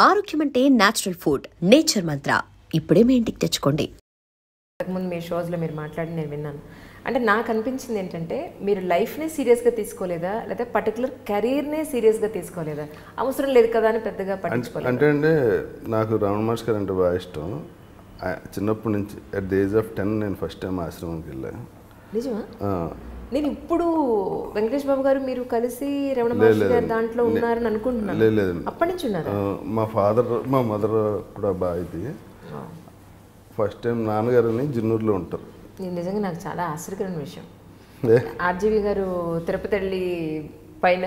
ఆరోగ్యం అంటే natural food, nature మంత్ర. ఇప్పుడే మీ ఇంటికి తెచ్చుకోండి. ముందు మీ షోస్లో మీరు మాట్లాడి నేను విన్నాను. అంటే నాకు అనిపించింది ఏంటంటే మీరు లైఫ్నే సీరియస్గా తీసుకోలేదా, లేదా పర్టికులర్ కెరీర్నే సీరియస్గా తీసుకోలేదా? అవసరం లేదు కదా అని పెద్దగా పట్టించుకోలేదు. అంటే నాకు రమణ మహర్షి గారు అంటే బాగా ఇష్టం. చిన్నప్పటి నుంచి అట్ ది ఏజ్ ఆఫ్ 10 నేను ఫస్ట్ టైం ఆశ్రమంకి వెళ్ళాను. నిజమా? నేను ఇప్పుడు వెంకటేష్ బాబు గారు మీరు కలిసి రమణ మహర్షి గారు దాంట్లో ఉన్నారని అనుకుంటున్నాను. లేదు, అప్పటి నుంచి ఉన్నారు. మా ఫాదర్ మా మదర్ కూడా బాగా ఇది ఫస్ట్ టైం నాన్నగారిని జిన్నూరులో ఉంటారు. నిజంగా నాకు చాలా ఆశ్చర్యకరమైన విషయం. ఆర్జీవి గారు తిరుపతి వెళ్ళి పైన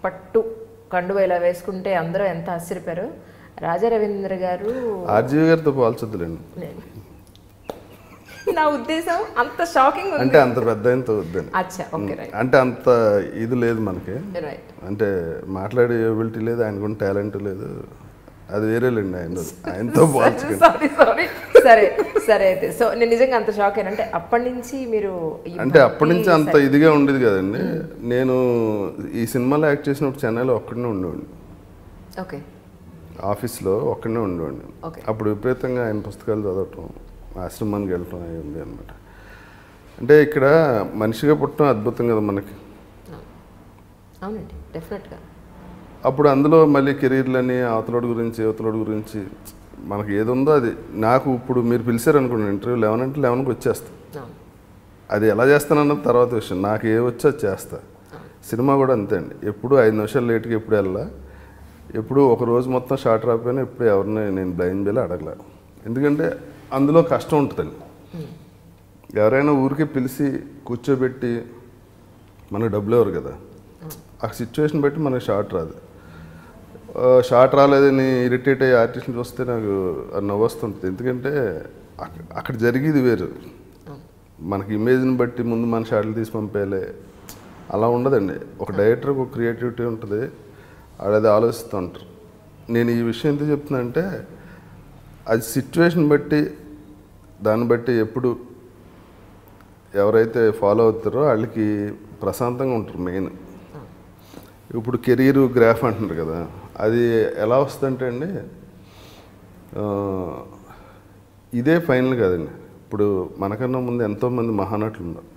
పట్టు కండువ ఇలా వేసుకుంటే అందరూ ఎంత ఆశ్చర్యపోయారు. రాజా రవీంద్ర గారు ఆర్జీవి గారితో పోల్చొద్దులేండి. నా ఉద్దేశం అంత షాకింగ్ అంటే అంత పెద్ద ఆయనతో వద్దని. అంటే అంత ఇది లేదు మనకి. అంటే మాట్లాడే ఎబిలిటీ లేదు, ఆయనకున్న టాలెంట్ లేదు, అది వేరేలేండి. ఆయనతో పోల్చుకోండి. సరే సరే అయితే సో నేను నిజంగా అంత షాక్ అయినా. అంటే అప్పటి నుంచి మీరు అంటే అప్పటి నుంచి అంత ఇదిగా ఉండేది కదండి. నేను ఈ సినిమాలో యాక్ట్ చేసినప్పుడు చెన్నైలో ఒక్కడనే ఉండేవాడిని. ఓకే. ఆఫీస్లో ఒక్కడనే ఉండేవాడిని. అప్పుడు విపరీతంగా ఆయన పుస్తకాలు చదవటం, ఆశ్రమానికి వెళ్ళటం అయ్యింది అనమాట. అంటే ఇక్కడ మనిషిగా పుట్టడం అద్భుతం కదా మనకి. అవునండి, డెఫినెట్గా. అప్పుడు అందులో మళ్ళీ కెరీర్లని అవతలోడి గురించి మనకి ఏది ఉందో అది. నాకు ఇప్పుడు మీరు పిలిచారనుకోండి ఇంటర్వ్యూ 11 అంటే 11కి వచ్చేస్తా. అది ఎలా చేస్తానన్నది తర్వాత విషయం. నాకు ఏ వచ్చో అది చేస్తా. సినిమా కూడా అంతే అండి. ఎప్పుడు 5 నిమిషాలు లేట్గా ఎప్పుడు వెళ్ళా, ఎప్పుడు ఒక రోజు మొత్తం షార్ట్ రాకపోయినా ఎప్పుడు ఎవరిని నేను బ్లైండ్ చేయాలి అడగలే. ఎందుకంటే అందులో కష్టం ఉంటుందండి. ఎవరైనా ఊరికే పిలిచి కూర్చోబెట్టి మనకు డబ్బులు ఎవరు కదా, ఆ సిచ్యువేషన్ బట్టి మనకు షార్ట్ రాదు. షార్ట్ రాలేదని ఇరిటేట్ అయ్యే ఆర్టిస్ట్ని చూస్తే నాకు నవ్వు వస్తుంటుంది. ఎందుకంటే అక్కడ జరిగేది వేరు. మనకి ఇమేజ్ని బట్టి ముందు మన షార్ట్లు తీసి పంపేయాలి అలా ఉండదండి. ఒక డైరెక్టర్కి ఒక క్రియేటివిటీ ఉంటుంది, అది ఆలోచిస్తూ ఉంటారు. నేను ఈ విషయం ఎంత చెప్తున్నా అంటే అది సిచ్యువేషన్ బట్టి దాన్ని బట్టి ఎప్పుడు ఎవరైతే ఫాలో అవుతారో వాళ్ళకి ప్రశాంతంగా ఉంటారు మెయిన్. ఇప్పుడు కెరీర్ గ్రాఫ్ అంటున్నారు కదా, అది ఎలా వస్తుందంటే అండి ఇదే ఫైనల్ కాదండి. ఇప్పుడు మనకన్నా ముందు ఎంతోమంది మహానటులు ఉన్నారు,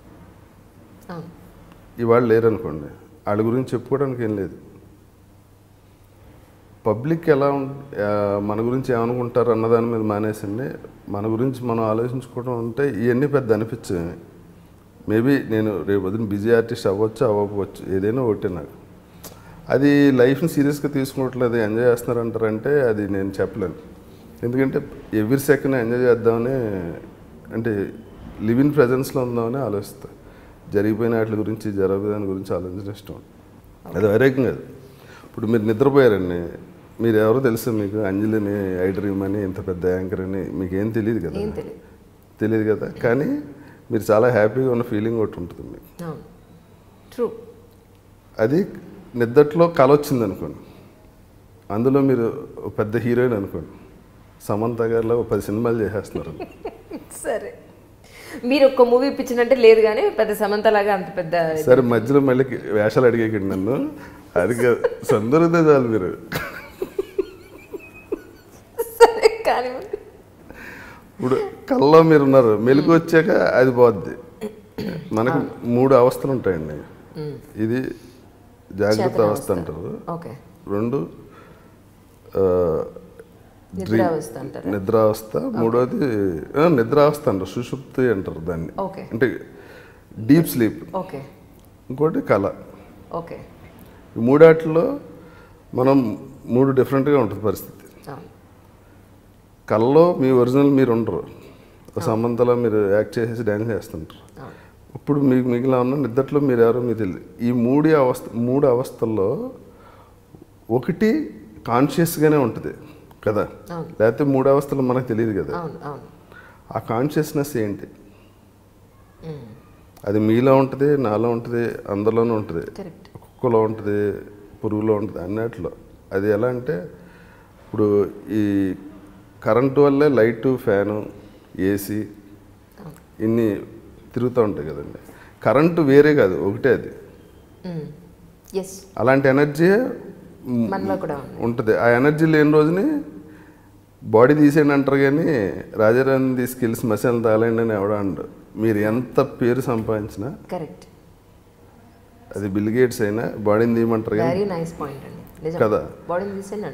ఇవాళ లేరనుకోండి, వాళ్ళ గురించి చెప్పుకోవడానికి ఏం లేదు. పబ్లిక్ ఎలా మన గురించి ఏమనుకుంటారు అన్నదాని మీద మానేసండి మన గురించి మనం ఆలోచించుకోవడం అంటే ఇవన్నీ పెద్ద అనిపించాయి. మేబీ నేను రేపు వదిన బిజీ ఆర్టిస్ట్ అవ్వచ్చు అవ్వకపోవచ్చు, ఏదైనా ఒకటే. నాకు అది లైఫ్ని సీరియస్గా తీసుకోవట్లేదు, ఎంజాయ్ చేస్తున్నారంటారంటే అది నేను చెప్పలేను. ఎందుకంటే ఎవ్రీ సెకండ్ ఎంజాయ్ చేద్దామని, అంటే లివ్ ఇన్ ప్రజెన్స్లో ఉందామని ఆలోచిస్తా. జరిగిపోయిన వాటి గురించి జరగదాని గురించి ఆలోచించడం ఇష్టం. అది వైరేకం కాదు. ఇప్పుడు మీరు నిద్రపోయారండి, మీరు ఎవరో తెలుసు మీకు, అంజలిని ఐ డ్రీమ్ అని ఇంత పెద్ద యాంకర్ అని మీకేం తెలియదు కదా, తెలియదు కదా. కానీ మీరు చాలా హ్యాపీగా ఉన్న ఫీలింగ్ ఒకటి ఉంటుంది మీకు. అది నిద్దట్లో కల వచ్చింది అనుకోండి, అందులో మీరు పెద్ద హీరోయిన్ అనుకోండి, సమంత గారిలో 10 సినిమాలు చేసేస్తున్నారు. సరే, మీరు ఒక్క మూవీ ఇప్పించినట్టే లేదు కానీ పెద్ద సమంత లాగా అంత పెద్ద. సరే, మధ్యలో మళ్ళీ వేషాలు అడిగేకండి నన్ను, అది సందరితే చాలు మీరు. సరే కానీ ఇప్పుడు కళ్ళలో మీరు ఉన్నారు, మెలుగు వచ్చాక అది పోద్ది. మనకు 3 అవస్థలు ఉంటాయండి. ఇది జాగ్రత్త అవస్థ అంటారు, 2 నిద్రావస్థ, 3వది నిద్రావస్థ అంటారు, సుషుప్తి అంటారు దాన్ని, అంటే డీప్ స్లీప్. ఇంకోటి కళ. ఈ 3 మనం 3 డిఫరెంట్గా ఉంటుంది పరిస్థితి. కళ్ళలో మీ ఒరిజినల్ మీరు ఉండరు, సమంతలో మీరు యాక్ట్ చేసేసి డ్యాన్స్ చేస్తుంటారు. ఇప్పుడు మీకు మిగిలిన ఉన్న నిద్దట్లో మీరు ఎవరో మీకు తెలియదు. ఈ 3 అవస్థల్లో ఒకటి కాన్షియస్గానే ఉంటుంది కదా, లేకపోతే 3 అవస్థలు మనకు తెలియదు కదా. ఆ కాన్షియస్నెస్ ఏంటి? అది మీలో ఉంటుంది, నాలో ఉంటుంది, అందరిలోనూ ఉంటుంది, కుక్కలో ఉంటుంది, పురుగులో ఉంటుంది, అన్నిట్లో. అది ఎలా అంటే ఇప్పుడు ఈ కరెంటు వల్లే లైటు, ఫ్యాను, ఏసీ ఇన్ని తిరుగుతూ ఉంటాయి కదండి. కరెంటు వేరే కాదు, ఒకటే అది. అలాంటి ఎనర్జీ మనలో కూడా ఉంటుంది. ఆ ఎనర్జీ లేని రోజుని బాడీ తీసేయండి అంటారు, కానీ రాజారావుని తీసుకెళ్ళి శ్మశానం తాగలేండి అని ఎవడ అంటారు. మీరు ఎంత పేరు సంపాదించినా కరెక్ట్, అది బిల్ గేట్స్ అయినా బాడీని తీయమంటారు వెరీ నైస్ పాయింట్ అండి, నిజం. కదా బాడీని తీసేయండి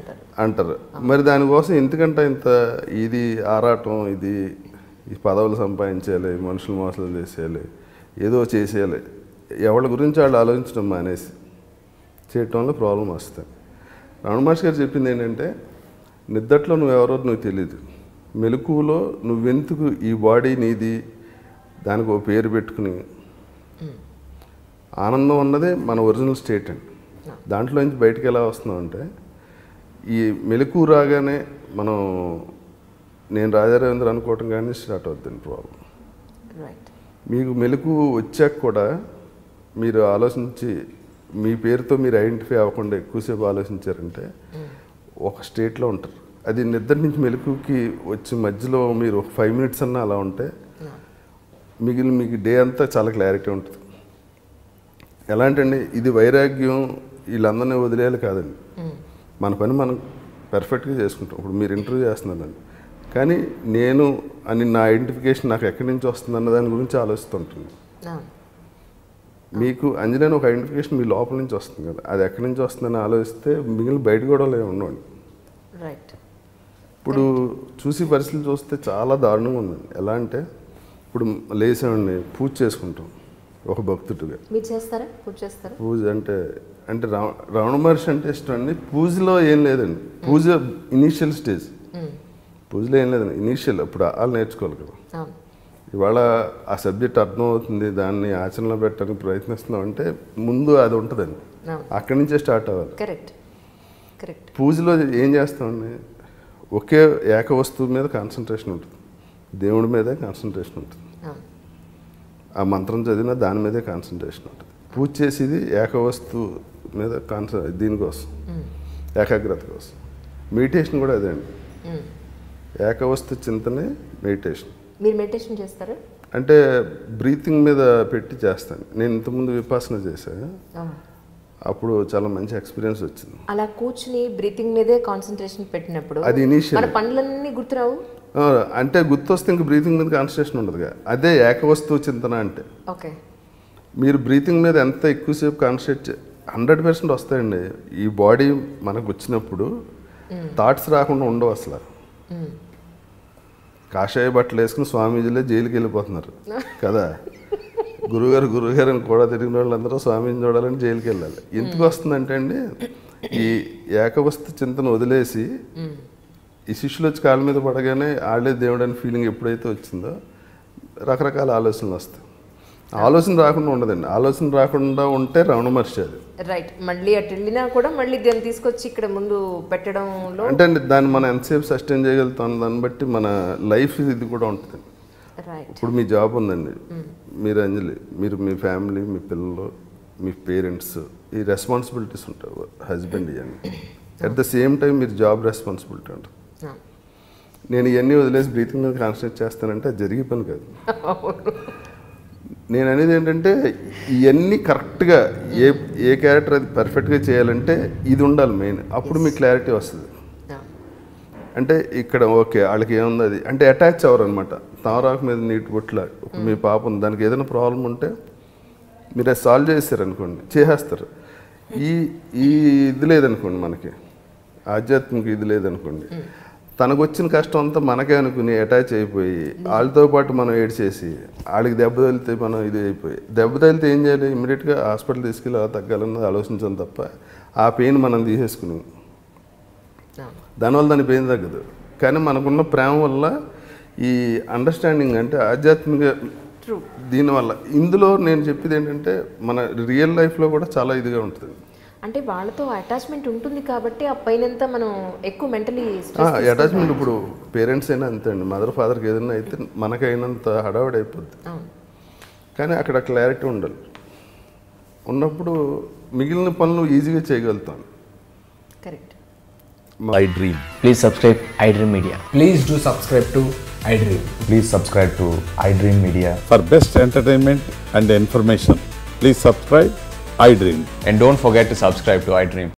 అంటారు. మరి దానికోసం ఎందుకంటే ఇంత ఇది ఆరాటం, ఇది ఈ పదవులు సంపాదించాలి, మనుషులు మోసాలు చేసేయాలి, ఏదో చేసేయాలి, ఎవరి గురించి వాళ్ళు ఆలోచించడం మానేసి చేయటం వల్ల ప్రాబ్లం వస్తాయి. రమణ మహర్షి గారు చెప్పింది ఏంటంటే, నిద్దట్లో నువ్వెవరో నువ్వు తెలియదు, మెలకువలో నువ్వెందుకు ఈ బాడీ నీది దానికి ఒక పేరు పెట్టుకుని ఆనందం అన్నదే మన ఒరిజినల్ స్టేట్ అండి. దాంట్లో నుంచి బయటకు ఎలా వస్తున్నాం అంటే, ఈ మెలకువ రాగానే మనం నేను రాజారవీంద్ర అనుకోవటం కానీ స్టార్ట్ అవుతుంది ప్రాబ్లం. మీకు మెలకువ వచ్చాక కూడా మీరు ఆలోచించి మీ పేరుతో మీరు ఐడెంటిఫై అవ్వకుండా ఎక్కువసేపు ఆలోచించారంటే ఒక స్టేట్లో ఉంటారు. అది నిద్ర నుంచి మెలకువకి వచ్చి మధ్యలో మీరు ఒక 5 minutes అన్నా అలా ఉంటే మీకు డే అంతా చాలా క్లారిటీ ఉంటుంది. ఎలాంటండి, ఇది వైరాగ్యం వీళ్ళందరినీ వదిలేయాలి కాదండి, మన పని మనం పర్ఫెక్ట్గా చేసుకుంటాం. ఇప్పుడు మీరు ఇంటర్వ్యూ చేస్తున్నారండి, కానీ నేను అని నా ఐడెంటిఫికేషన్ నాకు ఎక్కడి నుంచి వస్తుంది అన్న దాని గురించి ఆలోచిస్తుంటుంది. మీకు అంజనేని ఒక ఐడెంటిఫికేషన్ మీ లోపల నుంచి వస్తుంది కదా, అది ఎక్కడి నుంచి వస్తుందని ఆలోచిస్తే మిగిలిన బయట కూడా ఉండవండి. ఇప్పుడు చూసి పరిస్థితులు చూస్తే చాలా దారుణంగా ఉందండి. ఎలా అంటే, ఇప్పుడు లేసామండి, పూజ చేసుకుంటాం ఒక భక్తుడిగా. మీరు చేస్తారా పూజ? చేస్తారా పూజ అంటే రమణ మహర్షి అంటే ఇష్టం అండి. పూజలో ఏం లేదండి, పూజ ఇనీషియల్ స్టేజ్, పూజలో ఏం లేదండి ఇనీషియల్. అప్పుడు వాళ్ళు నేర్చుకోవాలి కదా. ఇవాళ ఆ సబ్జెక్ట్ అర్థమవుతుంది, దాన్ని ఆచరణలో పెట్టడానికి ప్రయత్నిస్తున్నాం అంటే ముందు అది ఉంటుందండి, అక్కడి నుంచే స్టార్ట్ అవ్వాలి. Correct correct. పూజలో ఏం చేస్తామండి, ఒకే ఏక వస్తువు మీద కాన్సన్ట్రేషన్ ఉంటుంది, దేవుడి మీదే కాన్సన్ట్రేషన్ ఉంటుంది, ఆ మంత్రం చదివినా దాని మీదే కాన్సన్ట్రేషన్ ఉంటుంది. పూజ చేసేది ఏక వస్తువు మీద దీనికోసం, ఏకాగ్రత కోసం. మెడిటేషన్ కూడా అదే అండి, ఏకవస్తు చింతనే మెడిటేషన్. మీరు మెడిటేషన్ చేస్తారా? అంటే బ్రీతింగ్ మీద పెట్టి చేస్తాను. నేను ఇంతకుముందు విపాసన చేశాను, అప్పుడు చాలా మంచి ఎక్స్పీరియన్స్ వచ్చింది. అలా కూర్చుని బ్రీతింగ్ మీదే కాన్సన్ట్రేషన్ పెట్టినప్పుడు అది ఇనీషియల్ మన పనులన్నీ గుర్తురావు. అంటే గుర్తొస్తే ఇంక బ్రీతింగ్ మీద కాన్సన్ట్రేషన్ ఉండదుగా, అదే ఏకవస్తువు చింతన అంటే. ఓకే, మీరు బ్రీతింగ్ మీద ఎంత ఎక్కువసేపు కాన్సన్ట్రేట్ 100% వస్తాయండి. ఈ బాడీ మనకు వచ్చినప్పుడు థాట్స్ రాకుండా ఉండవు అసలు. కాషాయ బట్టలు వేసుకుని స్వామీజీలే జైలుకి వెళ్ళిపోతున్నారు కదా, గురువుగారు అని కూడా తిరిగిన వాళ్ళందరూ స్వామీజీని చూడాలని జైలుకి వెళ్ళాలి. ఎందుకు వస్తుందంటే అండి, ఈ ఏకవస్తు చింతన వదిలేసి ఈ శిష్యులు వచ్చి కాళ్ళ మీద పడగానే ఆళ్లే దేవుడు అని ఫీలింగ్ ఎప్పుడైతే వచ్చిందో రకరకాల ఆలోచనలు వస్తాయి. ఆలోచన రాకుండా ఉండదండి, ఆలోచన రాకుండా ఉంటే రమణ మహర్షి అది. రైట్, మళ్ళీ అటు వెళ్ళినా కూడా మళ్ళీ దాన్ని తీసుకొచ్చి ఇక్కడ ముందు పెట్టడంలో అంటే అండి దాన్ని మనం ఎంతసేపు సస్టైన్ చేయగలుగుతాం దాన్ని బట్టి మన లైఫ్ ఇది కూడా ఉంటుంది. ఇప్పుడు మీ జాబ్ ఉందండి, మీరు అంజలి, మీరు మీ ఫ్యామిలీ, మీ పిల్లలు, మీ పేరెంట్స్, ఈ రెస్పాన్సిబిలిటీస్ ఉంటాయి, హస్బెండ్ ఇవన్నీ. అట్ ద సేమ్ టైం మీరు జాబ్ రెస్పాన్సిబిలిటీ ఉంటుంది. నేను ఇవన్నీ వదిలేసి బ్రీతింగ్ మీద కాన్సన్ట్రేట్ చేస్తానంటే అది జరిగే పని కాదు. నేను అనేది ఏంటంటే ఇవన్నీ కరెక్ట్గా ఏ క్యారెక్టర్ అది పర్ఫెక్ట్గా చేయాలంటే ఇది ఉండాలి మెయిన్, అప్పుడు మీకు క్లారిటీ వస్తుంది. అంటే ఇక్కడ ఓకే వాళ్ళకి ఏముంది అది అంటే అటాచ్ అవ్వరు అనమాట. తామరాకు మీద నీటి బొట్ల మీ పాప ఉంది, దానికి ఏదైనా ప్రాబ్లం ఉంటే మీరు అది సాల్వ్ చేస్తారు అనుకోండి, చేసేస్తారు. ఈ ఇది లేదనుకోండి, మనకి ఆధ్యాత్మిక ఇది లేదనుకోండి, తనకు వచ్చిన కష్టం అంతా మనకే అనుకుని అటాచ్ అయిపోయి వాళ్ళతో పాటు మనం ఏడ్చేసి వాళ్ళకి దెబ్బ తగిలితే మనం ఇది అయిపోయి, దెబ్బ తగిలితే ఏం చేయాలి, ఇమీడియట్గా హాస్పిటల్ తీసుకెళ్ళి అలా తగ్గాలన్నది ఆలోచించాలి తప్ప ఆ పెయిన్ మనం తీసేసుకుని దానివల్ల దాని పెయిన్ తగ్గదు. కానీ మనకున్న ప్రేమ వల్ల ఈ అండర్స్టాండింగ్ అంటే ఆధ్యాత్మిక దీనివల్ల ఇందులో నేను చెప్పేది ఏంటంటే మన రియల్ లైఫ్లో కూడా చాలా ఇదిగా ఉంటుంది. అంటే వాళ్ళతో అటాచ్మెంట్ ఉంటుంది కాబట్టి ఆ పైనంతా మనం ఎక్కువ మెంటలీ అటాచ్మెంట్. ఇప్పుడు పేరెంట్స్ అయినా అంతే అండి, మదర్ ఫాదర్కి ఏదైనా అయితే మనకైనంత హడావిడి అయిపోద్ది. కానీ అక్కడ క్లారిటీ ఉండాలి, ఉన్నప్పుడు మిగిలిన పనులు ఈజీగా చేయగలుగుతాను. Correct. iDream. Please subscribe iDream Media. Please do subscribe to iDream. Please subscribe to iDream Media. For best entertainment and information, please subscribe iDream. And don't forget to subscribe to iDream.